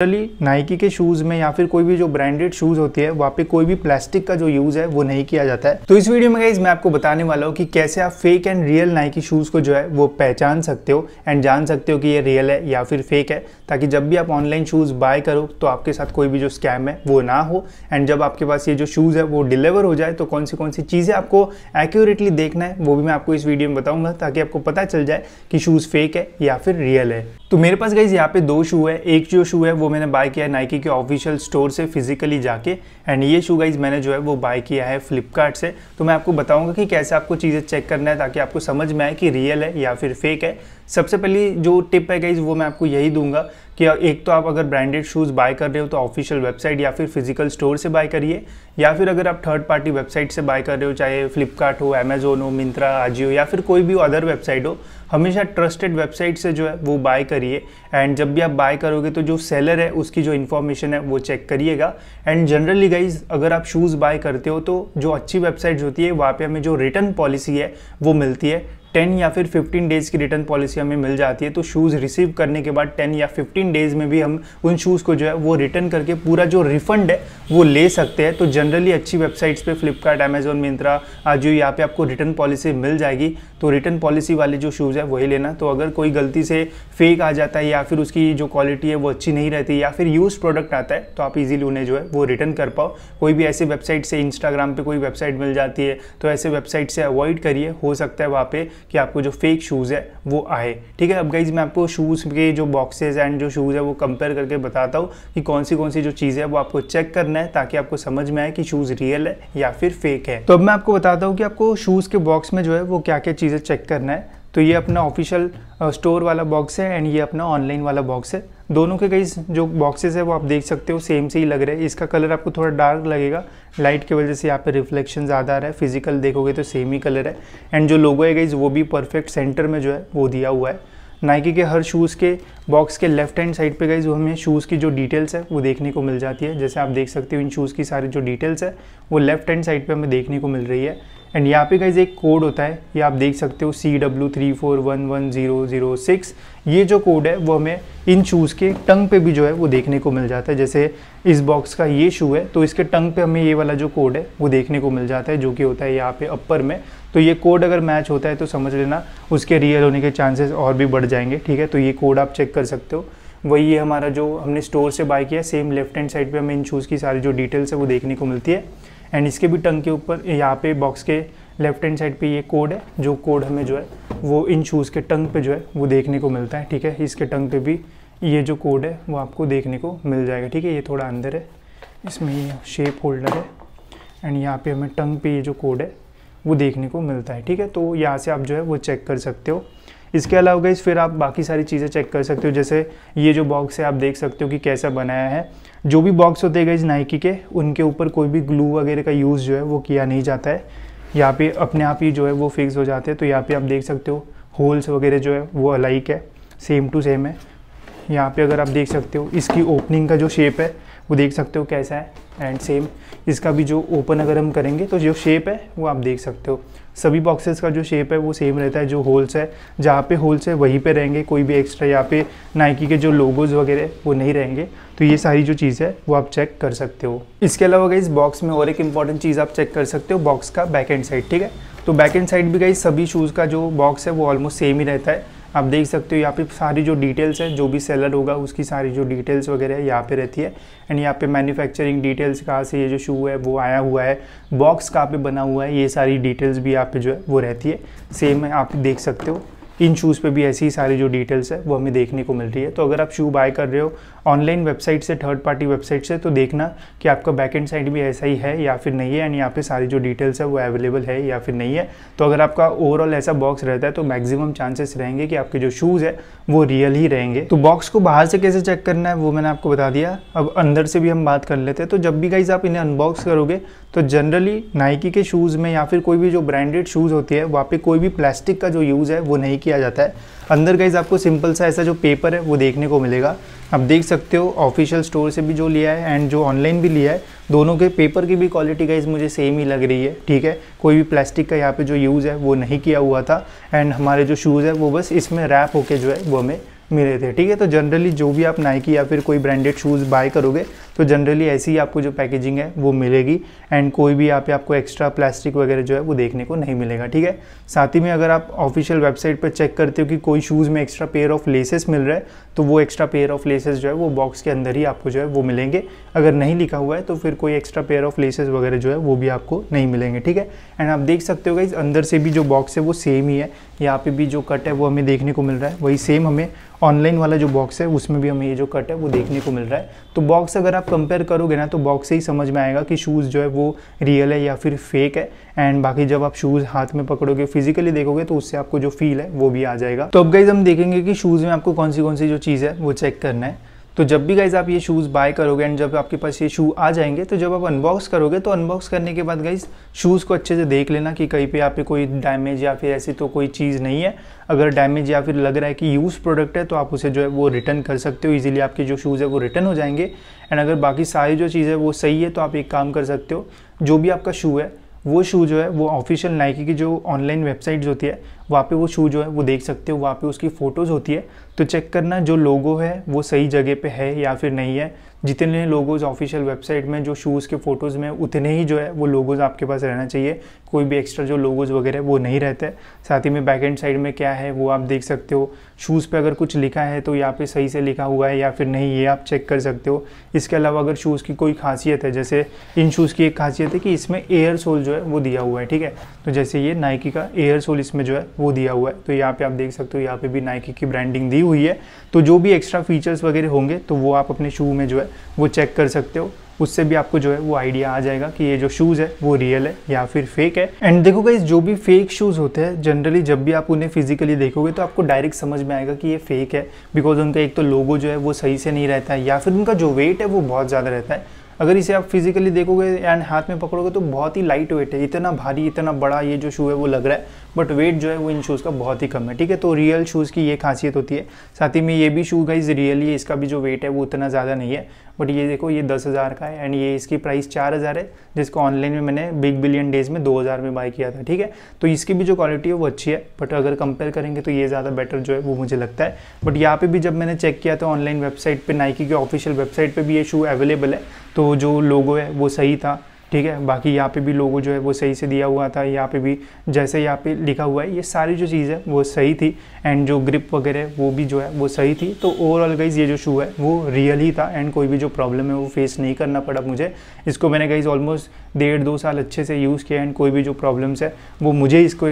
Generally Nike के shoes में या फिर कोई भी जो ब्रांडेड शूज़ होती है वहाँ पे कोई भी प्लास्टिक का जो यूज़ है वो नहीं किया जाता है। तो इस वीडियो में गाइस मैं आपको बताने वाला हूँ कि कैसे आप fake and real Nike shoes को जो है वो पहचान सकते हो एंड जान सकते हो कि ये रियल है या फिर फेक है, ताकि जब भी आप ऑनलाइन शूज़ बाय करो तो आपके साथ कोई भी जो स्कैम है वो ना हो। एंड जब आपके पास ये जो शूज़ है वो डिलीवर हो जाए तो कौन सी चीज़ें आपको एक्यूरेटली देखना है वो भी मैं आपको इस वीडियो में बताऊँगा, ताकि आपको पता चल जाए कि शूज़ फेक है या फिर रियल है। तो मेरे पास गाइस यहाँ पे दो शू है। एक जो शू है वो मैंने बाय किया है नाइकी के ऑफिशियल स्टोर से फिजिकली जाके, एंड ये शू गाइस मैंने जो है वो बाय किया है फ्लिपकार्ट से। तो मैं आपको बताऊंगा कि कैसे आपको चीज़ें चेक करना है ताकि आपको समझ में आए कि रियल है या फिर फेक है। सबसे पहली जो टिप है गाइस वो मैं आपको यही दूंगा कि एक तो आप अगर ब्रांडेड शूज़ बाय कर रहे हो तो ऑफिशियल वेबसाइट या फिर फिजिकल स्टोर से बाय करिए, या फिर अगर आप थर्ड पार्टी वेबसाइट से बाय कर रहे हो, चाहे फ्लिपकार्ट हो, अमेजोन हो, मिंत्रा, आजियो या फिर कोई भी अदर वेबसाइट हो, हमेशा ट्रस्टेड वेबसाइट से जो है वो बाय करिए। एंड जब भी आप बाय करोगे तो जो सेलर है उसकी जो इन्फॉर्मेशन है वो चेक करिएगा। एंड जनरली गाइज अगर आप शूज़ बाय करते हो तो जो अच्छी वेबसाइट्स होती है वहाँ पे हमें जो रिटर्न पॉलिसी है वो मिलती है। 10 या फिर 15 डेज़ की रिटर्न पॉलिसी हमें मिल जाती है। तो शूज़ रिसीव करने के बाद 10 या 15 डेज़ में भी हम उन शूज़ को जो है वो रिटर्न करके पूरा जो रिफ़ंड है वो ले सकते हैं। तो जनरली अच्छी वेबसाइट्स पे फ्लिपकार्ट, अमेजोन, मिंत्रा, आजियो यहाँ पे आपको रिटर्न पॉलिसी मिल जाएगी। तो रिटर्न पॉलिसी वाले जो शूज़ है वही लेना। तो अगर कोई गलती से फेक आ जाता है या फिर उसकी जो क्वालिटी है वो अच्छी नहीं रहती या फिर यूज़ प्रोडक्ट आता है तो आप इजीली उन्हें जो है वो रिटर्न कर पाओ। कोई भी ऐसी वेबसाइट से, इंस्टाग्राम पे कोई वेबसाइट मिल जाती है तो ऐसे वेबसाइट से अवॉइड करिए। हो सकता है वहाँ पे कि आपको जो फेक शूज़ है वो आए। ठीक है, अब गाइज मैं आपको शूज़ के जो बॉक्सेस एंड जो शूज़ है वो कंपेयर करके बताता हूँ कि कौन सी जो चीज़ें है वो आपको चेक करना है ताकि आपको समझ में आए कि शूज़ रियल है या फिर फेक है। तो अब मैं आपको बताता हूँ कि आपको शूज़ के बॉक्स में जो है वो क्या क्या चीज़ें चेक करना है। तो ये अपना ऑफिशियल स्टोर वाला बॉक्स है एंड ये अपना ऑनलाइन वाला बॉक्स है। दोनों के कई जो बॉक्सेस है वो आप देख सकते हो सेम से ही लग रहे हैं। इसका कलर आपको थोड़ा डार्क लगेगा, लाइट की वजह से यहाँ पे रिफ्लेक्शन ज़्यादा आ रहा है। फिजिकल देखोगे तो सेम ही कलर है एंड जो लोगो है गाइस वो भी परफेक्ट सेंटर में जो है वो दिया हुआ है। नाइकी के हर शूज़ के बॉक्स के लेफ्ट हैंड साइड पे गाइस वो हमें शूज़ की जो डिटेल्स है वो देखने को मिल जाती है। जैसे आप देख सकते हो इन शूज़ की सारी जो डिटेल्स है वो लेफ्ट हैंड साइड पे हमें देखने को मिल रही है। एंड यहाँ पे गाइस एक कोड होता है, ये आप देख सकते हो CW3411006। ये जो कोड है वो हमें इन शूज़ के टंग पे भी जो है वो देखने को मिल जाता है। जैसे इस बॉक्स का ये शू है तो इसके टंग पे हमें ये वाला जो कोड है वो देखने को मिल जाता है, जो कि होता है यहाँ पे अपर में। तो ये कोड अगर मैच होता है तो समझ लेना उसके रियल होने के चांसेस और भी बढ़ जाएंगे। ठीक है, तो ये कोड आप चेक कर सकते हो। वही है हमारा जो हमने स्टोर से बाय किया, सेम लेफ्ट हैंड साइड पे हमें इन शूज़ की सारी जो डिटेल्स है वो देखने को मिलती है। एंड इसके भी टंग के ऊपर यहाँ पे बॉक्स के लेफ्ट हैंड साइड पे ये कोड है, जो कोड हमें जो है वो इन शूज़ के टंग पे जो है वो देखने को मिलता है। ठीक है, इसके टंग पे भी ये जो कोड है वो आपको देखने को मिल जाएगा। ठीक है, ये थोड़ा अंदर है, इसमें ये शेप होल्डर है एंड यहाँ पे हमें टंग पे ये जो कोड है वो देखने को मिलता है। ठीक है, तो यहाँ से आप जो है वो चेक कर सकते हो। इसके अलावा गाइस फिर आप बाकी सारी चीज़ें चेक कर सकते हो। जैसे ये जो बॉक्स है आप देख सकते हो कि कैसा बनाया है। जो भी बॉक्स होते हैं गाइस नाइकी के, उनके ऊपर कोई भी ग्लू वगैरह का यूज़ जो है वो किया नहीं जाता है। यहाँ पे अपने आप ही जो है वो फिक्स हो जाते हैं। तो यहाँ पे आप देख सकते हो होल्स वगैरह जो है वो अलाइक है, सेम टू सेम है। यहाँ पे अगर आप देख सकते हो इसकी ओपनिंग का जो शेप है वो देख सकते हो कैसा है, एंड सेम इसका भी जो ओपन अगर हम करेंगे तो जो शेप है वो आप देख सकते हो। सभी बॉक्सेस का जो शेप है वो सेम रहता है। जो होल्स है, जहाँ पे होल्स है वहीं पे रहेंगे, कोई भी एक्स्ट्रा यहाँ पे नाइकी के जो लोगोज वगैरह वो नहीं रहेंगे। तो ये सारी जो चीज़ है वो आप चेक कर सकते हो। इसके अलावा गाइस बॉक्स में और एक इंपॉर्टेंट चीज़ आप चेक कर सकते हो, बॉक्स का बैक एंड साइड। ठीक है, तो बैक एंड साइड भी गाइस सभी शूज़ का जो बॉक्स है वो ऑलमोस्ट सेम ही रहता है। आप देख सकते हो यहाँ पे सारी जो डिटेल्स है, जो भी सेलर होगा उसकी सारी जो डिटेल्स वगैरह है यहाँ पे रहती है। एंड यहाँ पे मैन्युफैक्चरिंग डिटेल्स, कहाँ से ये जो शू है वो आया हुआ है, बॉक्स कहाँ पे बना हुआ है, ये सारी डिटेल्स भी यहाँ पे जो है वो रहती है। सेम है, आप देख सकते हो इन शूज़ पे भी ऐसी ही सारी जो डिटेल्स है वो हमें देखने को मिल रही है। तो अगर आप शू बाय कर रहे हो ऑनलाइन वेबसाइट से, थर्ड पार्टी वेबसाइट से, तो देखना कि आपका बैक एंड साइड भी ऐसा ही है या फिर नहीं है, एंड यहाँ पे सारी जो डिटेल्स है वो अवेलेबल है या फिर नहीं है। तो अगर आपका ओवरऑल ऐसा बॉक्स रहता है तो मैक्सिमम चांसेस रहेंगे कि आपके जो शूज़ है वो रियल ही रहेंगे। तो बॉक्स को बाहर से कैसे चेक करना है वो मैंने आपको बता दिया। अब अंदर से भी हम बात कर लेते हैं। तो जब भी गाइस आप इन्हें अनबॉक्स करोगे तो जनरली नाइकी के शूज़ में या फिर कोई भी जो ब्रांडेड शूज़ होती है वहाँ पे कोई भी प्लास्टिक का जो यूज़ है वो नहीं किया जाता है। अंदर गाइस आपको सिंपल सा ऐसा जो पेपर है वो देखने को मिलेगा। आप देख सकते हो ऑफिशियल स्टोर से भी जो लिया है एंड जो ऑनलाइन भी लिया है, दोनों के पेपर की भी क्वालिटी गाइस मुझे सेम ही लग रही है। ठीक है, कोई भी प्लास्टिक का यहाँ पे जो यूज़ है वो नहीं किया हुआ था एंड हमारे जो शूज़ है वो बस इसमें रैप होके जो है वो हमें मिले थे, ठीक है। तो जनरली जो भी आप नाइकी या फिर कोई ब्रांडेड शूज़ बाय करोगे तो जनरली ऐसी ही आपको जो पैकेजिंग है वो मिलेगी, एंड कोई भी यहाँ पे आपको एक्स्ट्रा प्लास्टिक वगैरह जो है वो देखने को नहीं मिलेगा, ठीक है। साथ ही में अगर आप ऑफिशियल वेबसाइट पर चेक करते हो कि कोई शूज़ में एक्स्ट्रा पेयर ऑफ लेसेस मिल रहा है, तो वो एक्स्ट्रा पेयर ऑफ लेसेस जो है वो बॉक्स के अंदर ही आपको जो है वो मिलेंगे। अगर नहीं लिखा हुआ है तो फिर कोई एक्स्ट्रा पेयर ऑफ लेसेस वगैरह जो है वो भी आपको नहीं मिलेंगे, ठीक है। एंड आप देख सकते हो गाइस अंदर से भी जो बॉक्स है वो सेम ही है, यहाँ पे भी जो कट है वो हमें देखने को मिल रहा है, वही सेम हमें ऑनलाइन वाला जो बॉक्स है उसमें भी हमें ये जो कट है वो देखने को मिल रहा है। तो बॉक्स अगर आप कंपेयर करोगे ना तो बॉक्स से ही समझ में आएगा कि शूज़ जो है वो रियल है या फिर फेक है। एंड बाकी जब आप शूज़ हाथ में पकड़ोगे, फिजिकली देखोगे, तो उससे आपको जो फील है वो भी आ जाएगा। तो अब गाइस हम देखेंगे कि शूज़ में आपको कौन सी जो चीज़ है वो चेक करना है। तो जब भी गाइज आप ये शूज़ बाय करोगे एंड जब आपके पास ये शू आ जाएंगे, तो जब आप अनबॉक्स करोगे तो अनबॉक्स करने के बाद गाइज शूज़ को अच्छे से देख लेना कि कहीं पे यहाँ पे कोई डैमेज या फिर ऐसी तो कोई चीज़ नहीं है। अगर डैमेज या फिर लग रहा है कि यूज़ प्रोडक्ट है तो आप उसे जो है वो रिटर्न कर सकते हो, इजीली आपके जो शूज़ है वो रिटर्न हो जाएंगे। एंड अगर बाकी सारी जो चीज़ है वो सही है तो आप एक काम कर सकते हो, जो भी आपका शू है वो शू जो है वो ऑफिशियल नाइकी की जो ऑनलाइन वेबसाइट्स होती है वहाँ पे वो शू जो है वो देख सकते हो, वहाँ पे उसकी फ़ोटोज़ होती है। तो चेक करना जो लोगो है वो सही जगह पे है या फिर नहीं है। जितने लोगोज ऑफिशियल वेबसाइट में जो शूज़ के फ़ोटोज़ में उतने ही जो है वो लोगोज आपके पास रहना चाहिए, कोई भी एक्स्ट्रा जो लोगोज वगैरह वो नहीं रहते। साथ ही में बैक एंड साइड में क्या है वो आप देख सकते हो। शूज़ पे अगर कुछ लिखा है तो यहाँ पे सही से लिखा हुआ है या फिर नहीं, ये आप चेक कर सकते हो। इसके अलावा अगर शूज़ की कोई खासियत है, जैसे इन शूज़ की एक खासियत है कि इसमें एयर सोल जो है वो दिया हुआ है, ठीक है। तो जैसे ये नाइकी का एयर सोल इसमें जो है वो दिया हुआ है, तो यहाँ पे आप देख सकते हो यहाँ पे भी नाइकी की ब्रांडिंग दी हुई है। तो जो भी एक्स्ट्रा फीचर्स वगैरह होंगे तो वो आप अपने शू में जो है वो चेक कर सकते हो, उससे भी आपको जो है वो आइडिया आ जाएगा कि ये जो शूज़ है वो रियल है या फिर फेक है। एंड देखो गाइस जो भी फेक शूज़ होते हैं जनरली जब भी आप उन्हें फिजिकली देखोगे तो आपको डायरेक्ट समझ में आएगा कि ये फेक है, बिकॉज उनका एक तो लोगो जो है वो सही से नहीं रहता है या फिर उनका जो वेट है वो बहुत ज़्यादा रहता है। अगर इसे आप फिजिकली देखोगे एंड हाथ में पकड़ोगे तो बहुत ही लाइट वेट है, इतना भारी इतना बड़ा ये जो शू है वो लग रहा है, बट वेट जो है वो इन शूज़ का बहुत ही कम है, ठीक है। तो रियल शूज़ की ये खासियत होती है। साथ ही में ये भी शू गाइस रियली इसका भी जो वेट है वो उतना ज़्यादा नहीं है, बट ये देखो ये 10,000 का है एंड ये इसकी प्राइस 4,000 है, जिसको ऑनलाइन में मैंने बिग बिलियन डेज में 2,000 में बाय किया था, ठीक है। तो इसकी भी जो क्वालिटी है वो अच्छी है, बट अगर कंपेयर करेंगे तो ये ज़्यादा बेटर जो है वो मुझे लगता है। बट यहाँ पे भी जब मैंने चेक किया था ऑनलाइन वेबसाइट पे, नाइकी के ऑफिशियल वेबसाइट पे भी ये शू अवेलेबल है, तो जो लोगो है वो सही था, ठीक है। बाकी यहाँ पे भी लोगो जो है वो सही से दिया हुआ था, यहाँ पे भी जैसे यहाँ पे लिखा हुआ है ये सारी जो चीज़ है वो सही थी, एंड जो ग्रिप वगैरह वो भी जो है वो सही थी। तो ओवरऑल गाइज ये जो शू है वो रियल ही था एंड कोई भी जो प्रॉब्लम है वो फेस नहीं करना पड़ा मुझे। इसको मैंने गाइज ऑलमोस्ट 1.5-2 साल अच्छे से यूज़ किया एंड कोई भी जो प्रॉब्लम्स है वो मुझे इसको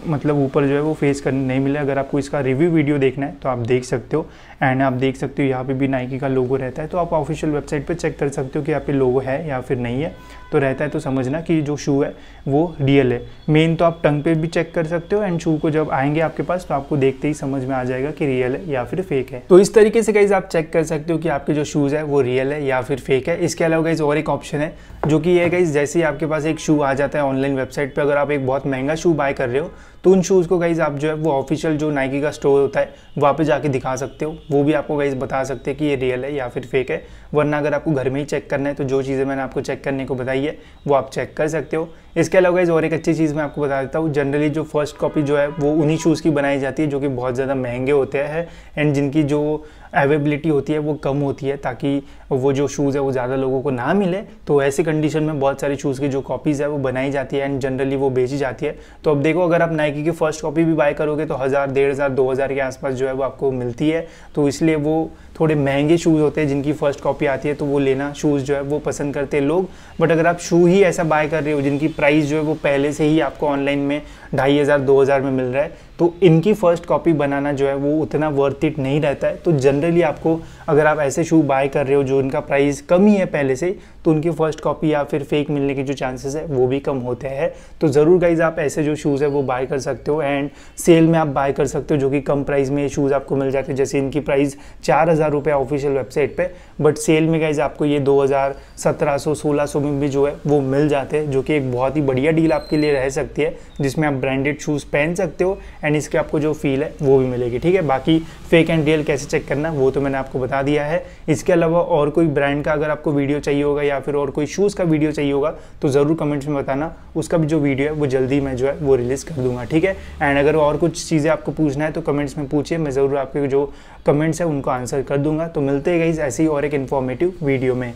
मतलब ऊपर जो है वो फेस करने नहीं मिला। अगर आपको इसका रिव्यू वीडियो देखना है तो आप देख सकते हो, एंड आप देख सकते हो यहाँ पे भी नाइकी का लोगो रहता है, तो आप ऑफिशियल वेबसाइट पे चेक कर सकते हो कि यहाँ पे लोगो है या फिर नहीं है। तो रहता है तो समझना कि जो शू है वो रियल है। मेन तो आप टंग पे भी चेक कर सकते हो, एंड शू को जब आएंगे आपके पास तो आपको देखते ही समझ में आ जाएगा कि रियल है या फिर फेक है। तो इस तरीके से गाइज आप चेक कर सकते हो कि आपके जो शूज़ है वो रियल है या फिर फेक है। इसके अलावा गाइज और एक ऑप्शन है जो कि ये गाइज जैसे ही आपके पास एक शू आ जाता है ऑनलाइन वेबसाइट पर, अगर आप एक बहुत महंगा शू बाय कर रहे हो तो उन शूज़ को गाइज आप जो है वो ऑफिशियल जो नाइकी का स्टोर होता है वहाँ पे जाके दिखा सकते हो, वो भी आपको गाइज बता सकते हैं कि ये रियल है या फिर फेक है। वरना अगर आपको घर में ही चेक करना है तो जो चीज़ें मैंने आपको चेक करने को बताई है वो आप चेक कर सकते हो। इसके अलावा गाइज और एक अच्छी चीज़ मैं आपको बता देता हूँ, जनरली जो फर्स्ट कॉपी जो है वो उन्हीं शूज़ की बनाई जाती है जो कि बहुत ज़्यादा महंगे होते हैं एंड जिनकी जो अवेलेबिलिटी होती है वो कम होती है, ताकि वो जो शूज़ है वो ज़्यादा लोगों को ना मिले। तो ऐसी कंडीशन में बहुत सारी शूज़ की जो कॉपीज़ है वो बनाई जाती है एंड जनरली वो बेची जाती है। तो अब देखो अगर आप नाइकी की फर्स्ट कॉपी भी बाय करोगे तो 1,000, 1,500, 2,000 के आसपास जो है वो आपको मिलती है। तो इसलिए वो थोड़े महंगे शूज़ होते हैं जिनकी फर्स्ट कॉपी आती है, तो वो लेना शूज़ जो है वो पसंद करते हैं लोग। बट अगर आप शू ही ऐसा बाय कर रहे हो जिनकी प्राइस जो है वो पहले से ही आपको ऑनलाइन में 2,500, 2,000 में मिल रहा है, तो इनकी फर्स्ट कॉपी बनाना जो है वो उतना वर्थ इट नहीं रहता है। तो जनरली आपको अगर आप ऐसे शू बाय कर रहे हो जो इनका प्राइस कम ही है पहले से, तो उनकी फर्स्ट कॉपी या फिर फेक मिलने के जो चांसेस है वो भी कम होते हैं। तो ज़रूर गाइज आप ऐसे जो शूज़ है वो बाय कर सकते हो एंड सेल में आप बाय कर सकते हो, जो कि कम प्राइस में ये शूज़ आपको मिल जाते हैं। जैसे इनकी प्राइस 4,000 रुपये ऑफिशियल वेबसाइट पे, बट सेल में गाइज आपको ये 2,000, 1,700, 1,600 में भी जो है वो मिल जाते हैं, जो कि एक बहुत ही बढ़िया डील आपके लिए रह सकती है, जिसमें आप ब्रांडेड शूज़ पहन सकते हो एंड इसके आपको जो फील है वो भी मिलेगी, ठीक है। बाकी फेक एंड रियल कैसे चेक करना वो तो मैंने आपको बता दिया है। इसके अलावा और कोई ब्रांड का अगर आपको वीडियो चाहिए होगा या फिर और कोई शूज़ का वीडियो चाहिए होगा तो ज़रूर कमेंट्स में बताना, उसका भी जो वीडियो है वो जल्दी मैं जो है वो रिलीज़ कर दूंगा, ठीक है। एंड अगर और कुछ चीज़ें आपको पूछना है तो कमेंट्स में पूछिए, मैं ज़रूर आपके जो कमेंट्स है उनको आंसर कर दूंगा। तो मिलते हैं गाइस ऐसी और एक इन्फॉर्मेटिव वीडियो में।